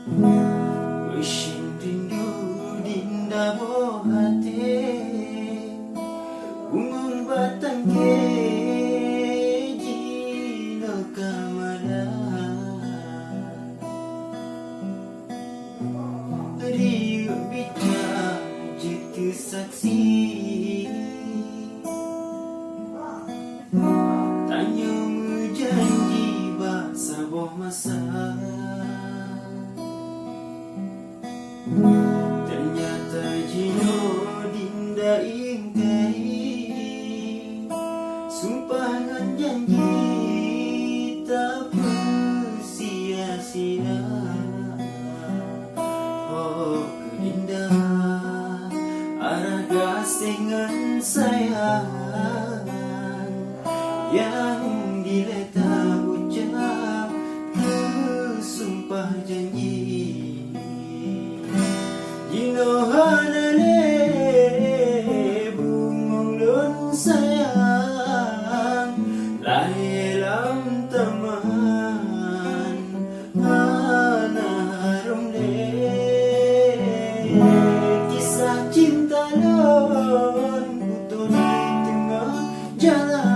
Wishing rindu dinda bo hati Umum batang keji no kamala Riu bicara jitu saksi Tanya janji bahasa boh masa Ternyata jino dinda ingkari Sumpah dan janji tak sia-sia Oh dinda arah dengan sayang Yang dileta ucap sumpah janji Jino hanane bungong don sayang Lahir lam teman Hana harum le Kisah cinta lon Putus di tengah jalan